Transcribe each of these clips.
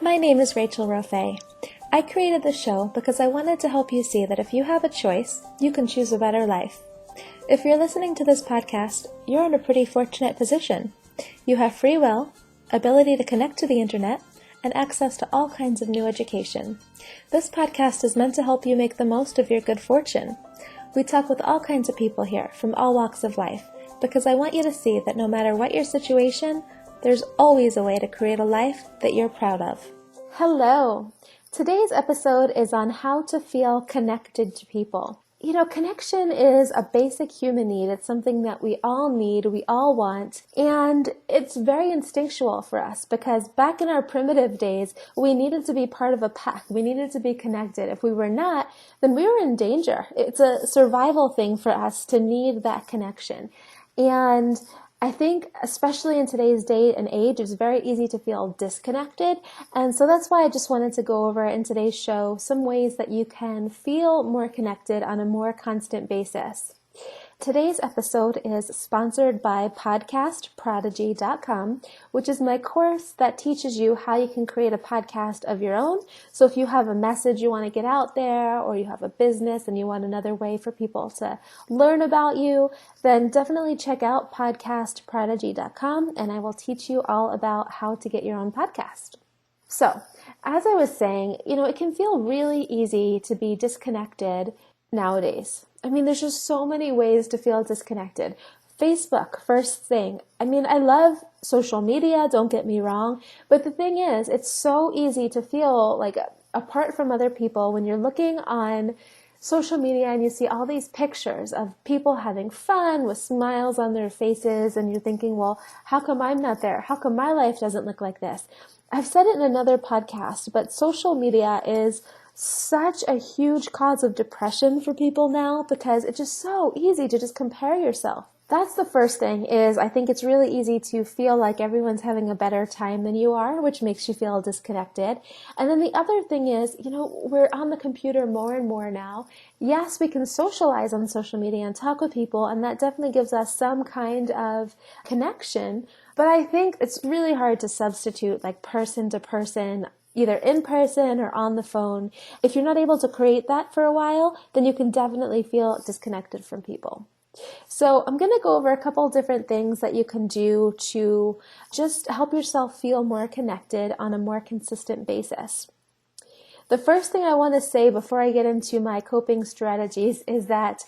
My name is Rachel Rofe. I created the show because I wanted to help you see that if you have a choice, you can choose a better life. If you're listening to this podcast, you're in a pretty fortunate position. You have free will, ability to connect to the internet, and access to all kinds of new education. This podcast is meant to help you make the most of your good fortune. We talk with all kinds of people here from all walks of life because I want you to see that no matter what your situation, there's always a way to create a life that you're proud of. Hello! Today's episode is on how to feel connected to people. You know, connection is a basic human need. It's something that we all need, we all want, and it's very instinctual for us because back in our primitive days, we needed to be part of a pack. We needed to be connected. If we were not, then we were in danger. It's a survival thing for us to need that connection. And I think, especially in today's day and age, it's very easy to feel disconnected. And so that's why I just wanted to go over in today's show some ways that you can feel more connected on a more constant basis. Today's episode is sponsored by podcastprodigy.com, which is my course that teaches you how you can create a podcast of your own. So if you have a message you want to get out there, or you have a business and you want another way for people to learn about you, then definitely check out podcastprodigy.com and I will teach you all about how to get your own podcast. So, as I was saying, it can feel really easy to be disconnected nowadays. I mean, there's just so many ways to feel disconnected. Facebook, first thing. I mean, I love social media, don't get me wrong, but the thing is, it's so easy to feel like apart from other people when you're looking on social media and you see all these pictures of people having fun with smiles on their faces and you're thinking, well, how come I'm not there? How come my life doesn't look like this? I've said it in another podcast, but social media is such a huge cause of depression for people now because it's just so easy to just compare yourself. That's the first thing is I think it's really easy to feel like everyone's having a better time than you are, which makes you feel disconnected. And then the other thing is, we're on the computer more and more now. Yes, we can socialize on social media and talk with people, and that definitely gives us some kind of connection. But I think it's really hard to substitute like person to person, either in person or on the phone. If you're not able to create that for a while, then you can definitely feel disconnected from people. So I'm going to go over a couple different things that you can do to just help yourself feel more connected on a more consistent basis. The first thing I want to say before I get into my coping strategies is that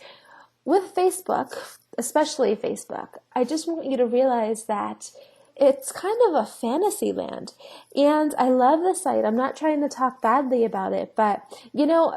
with Facebook, especially Facebook, I just want you to realize that it's kind of a fantasy land. And I love the site. I'm not trying to talk badly about it, but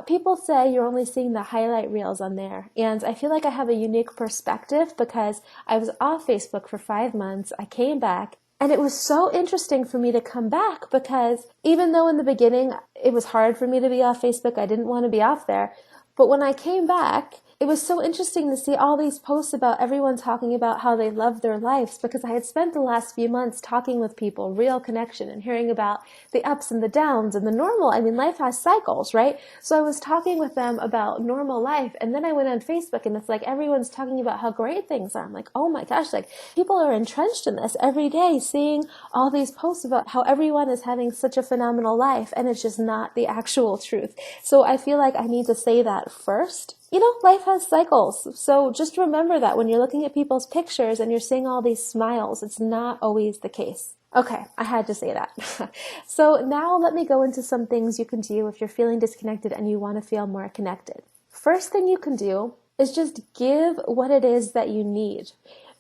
people say you're only seeing the highlight reels on there. And I feel like I have a unique perspective because I was off Facebook for 5 months. I came back and it was so interesting for me to come back because even though in the beginning it was hard for me to be off Facebook, I didn't want to be off there. But when I came back, it was so interesting to see all these posts about everyone talking about how they love their lives because I had spent the last few months talking with people, real connection, and hearing about the ups and the downs and the normal. I mean, life has cycles, right? So I was talking with them about normal life, and then I went on Facebook, and it's like everyone's talking about how great things are. I'm like, oh my gosh, like people are entrenched in this every day, seeing all these posts about how everyone is having such a phenomenal life, and it's just not the actual truth. So I feel like I need to say that first. Life has cycles. So just remember that when you're looking at people's pictures and you're seeing all these smiles, it's not always the case. Okay, I had to say that. So now let me go into some things you can do if you're feeling disconnected and you want to feel more connected. First thing you can do is just give what it is that you need.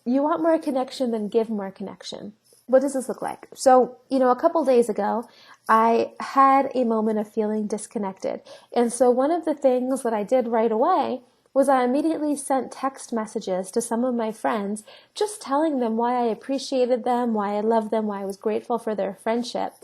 You want more connection, then give more connection. What does this look like? So, a couple days ago, I had a moment of feeling disconnected. And so one of the things that I did right away was I immediately sent text messages to some of my friends, just telling them why I appreciated them, why I loved them, why I was grateful for their friendship.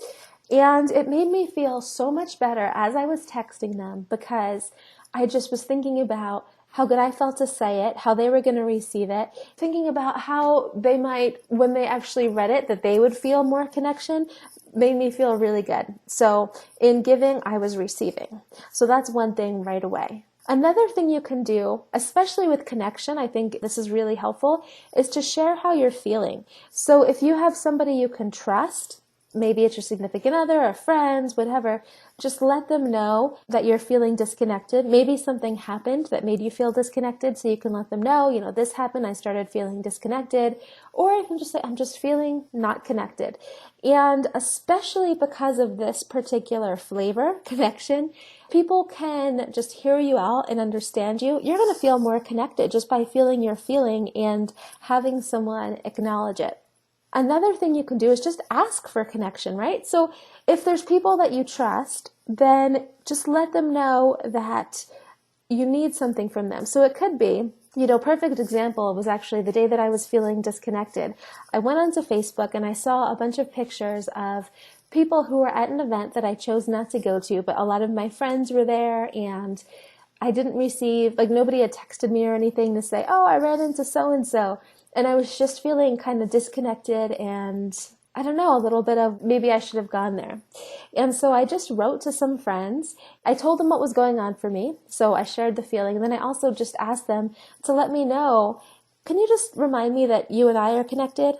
And it made me feel so much better as I was texting them because I just was thinking about how good I felt to say it, how they were going to receive it, thinking about how they might, when they actually read it, that they would feel more connection, made me feel really good. So in giving, I was receiving. So that's one thing right away. Another thing you can do, especially with connection, I think this is really helpful, is to share how you're feeling. So if you have somebody you can trust, maybe it's your significant other or friends, whatever, just let them know that you're feeling disconnected. Maybe something happened that made you feel disconnected, so you can let them know, this happened, I started feeling disconnected. Or you can just say, I'm just feeling not connected. And especially because of this particular flavor, connection, people can just hear you out and understand you. You're going to feel more connected just by feeling your feeling and having someone acknowledge it. Another thing you can do is just ask for connection, right? So if there's people that you trust, then just let them know that you need something from them. So it could be, perfect example was actually the day that I was feeling disconnected. I went onto Facebook and I saw a bunch of pictures of people who were at an event that I chose not to go to, but a lot of my friends were there, and I didn't receive, nobody had texted me or anything to say, oh, I ran into so-and-so. And I was just feeling kind of disconnected and I don't know, a little bit of maybe I should have gone there. And so I just wrote to some friends. I told them what was going on for me. So I shared the feeling. And then I also just asked them to let me know, can you just remind me that you and I are connected?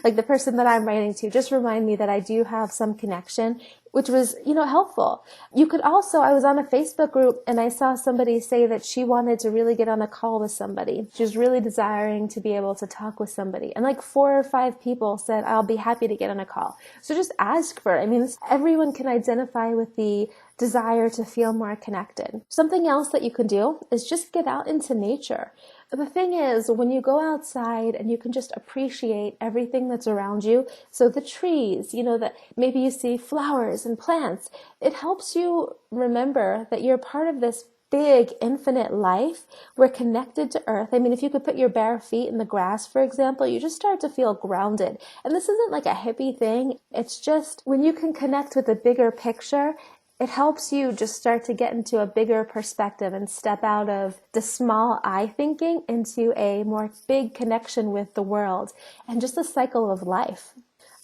Like the person that I'm writing to, just remind me that I do have some connection, which was, helpful. You could also, I was on a Facebook group and I saw somebody say that she wanted to really get on a call with somebody. She was really desiring to be able to talk with somebody. And 4 or 5 people said, I'll be happy to get on a call. So just ask for it. Everyone can identify with the desire to feel more connected. Something else that you can do is just get out into nature. The thing is, when you go outside and you can just appreciate everything that's around you, so the trees, that maybe you see flowers and plants, it helps you remember that you're part of this big, infinite life. We're connected to Earth. If you could put your bare feet in the grass, for example, you just start to feel grounded. And this isn't like a hippie thing. It's just when you can connect with a bigger picture, it helps you just start to get into a bigger perspective and step out of the small I thinking into a more big connection with the world and just the cycle of life.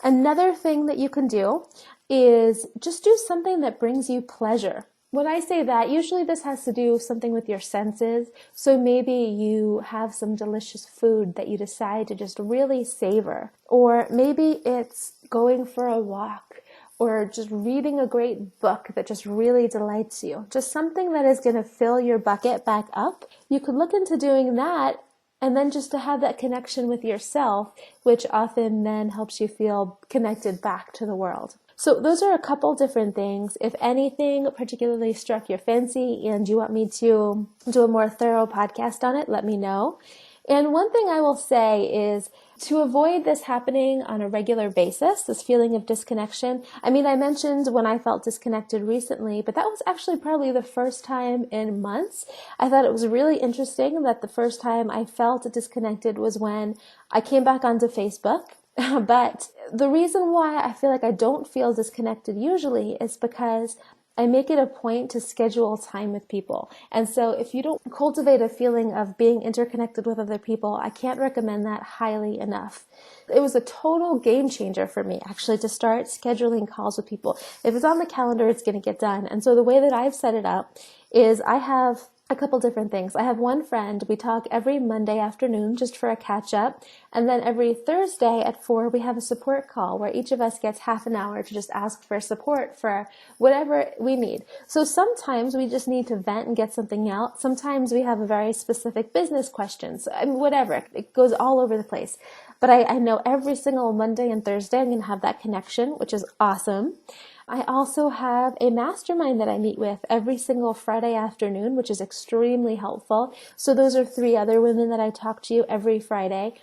Another thing that you can do is just do something that brings you pleasure. When I say that, usually this has to do something with your senses. So maybe you have some delicious food that you decide to just really savor. Or maybe it's going for a walk, or just reading a great book that just really delights you. Just something that is going to fill your bucket back up. You could look into doing that, and then just to have that connection with yourself, which often then helps you feel connected back to the world. So those are a couple different things. If anything particularly struck your fancy and you want me to do a more thorough podcast on it, let me know. And one thing I will say is to avoid this happening on a regular basis, this feeling of disconnection. I mentioned when I felt disconnected recently, but that was actually probably the first time in months. I thought it was really interesting that the first time I felt disconnected was when I came back onto Facebook. But the reason why I feel like I don't feel disconnected usually is because I make it a point to schedule time with people. And so if you don't cultivate a feeling of being interconnected with other people, I can't recommend that highly enough. It was a total game changer for me, actually, to start scheduling calls with people. If it's on the calendar, it's going to get done. And so the way that I've set it up is I have a couple different things. I have one friend. We talk every Monday afternoon just for a catch up. And then every Thursday at 4, we have a support call where each of us gets half an hour to just ask for support for whatever we need. So sometimes we just need to vent and get something out. Sometimes we have a very specific business questions. Whatever. It goes all over the place. But I know every single Monday and Thursday I'm going to have that connection, which is awesome. I also have a mastermind that I meet with every single Friday afternoon, which is extremely helpful. So those are 3 other women that I talk to every Friday.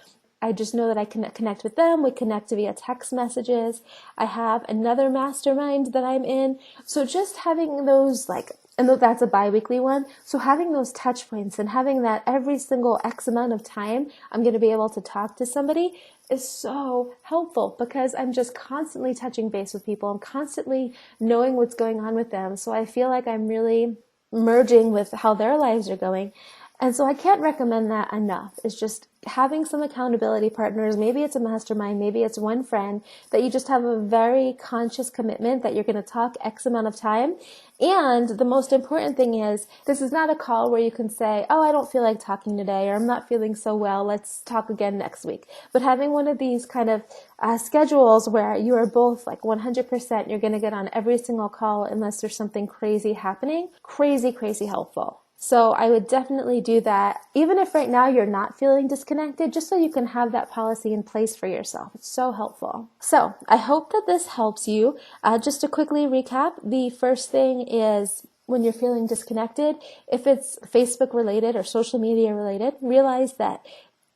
I just know that I can connect with them. We connect via text messages. I have another mastermind that I'm in. So just having those and that's a bi-weekly one. So having those touch points and having that every single X amount of time I'm going to be able to talk to somebody is so helpful because I'm just constantly touching base with people. I'm constantly knowing what's going on with them. So I feel like I'm really merging with how their lives are going. And so I can't recommend that enough. It's just having some accountability partners. Maybe it's a mastermind, maybe it's one friend that you just have a very conscious commitment that you're going to talk X amount of time. And the most important thing is, this is not a call where you can say, oh, I don't feel like talking today, or I'm not feeling so well, let's talk again next week. But having one of these kind of schedules where you are both like 100%, you're going to get on every single call unless there's something crazy happening, crazy helpful. So I would definitely do that, even if right now you're not feeling disconnected, just so you can have that policy in place for yourself. It's so helpful. So I hope that this helps you. Just to quickly recap, the first thing is, when you're feeling disconnected, if it's Facebook related or social media related, realize that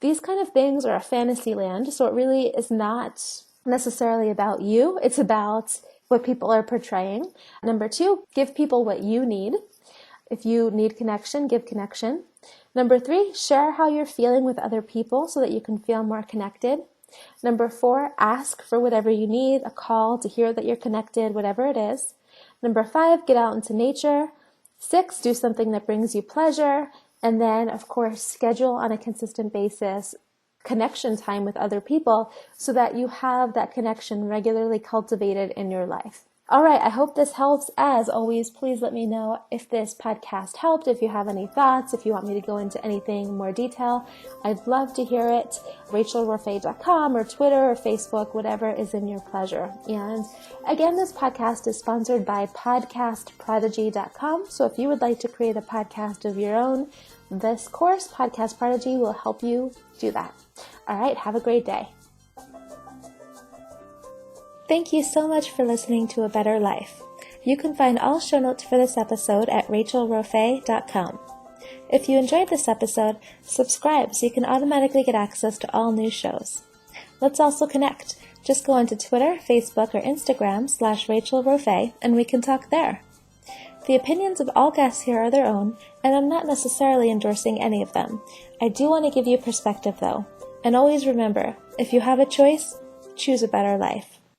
these kind of things are a fantasy land. So it really is not necessarily about you. It's about what people are portraying. Number 2, give people what you need. If you need connection, give connection. Number 3, share how you're feeling with other people so that you can feel more connected. Number 4, ask for whatever you need, a call to hear that you're connected, whatever it is. Number 5, get out into nature. 6, do something that brings you pleasure. And then, of course, schedule on a consistent basis connection time with other people so that you have that connection regularly cultivated in your life. All right, I hope this helps. As always, please let me know if this podcast helped, if you have any thoughts, if you want me to go into anything more detail. I'd love to hear it. RachelRorfeh.com or Twitter or Facebook, whatever is in your pleasure. And again, this podcast is sponsored by podcastprodigy.com. So if you would like to create a podcast of your own, this course, Podcast Prodigy, will help you do that. All right, have a great day. Thank you so much for listening to A Better Life. You can find all show notes for this episode at RachelRorfeh.com. If you enjoyed this episode, subscribe so you can automatically get access to all new shows. Let's also connect. Just go onto Twitter, Facebook, or Instagram /RachelRorfeh and we can talk there. The opinions of all guests here are their own, and I'm not necessarily endorsing any of them. I do want to give you perspective though. And always remember, if you have a choice, choose a better life.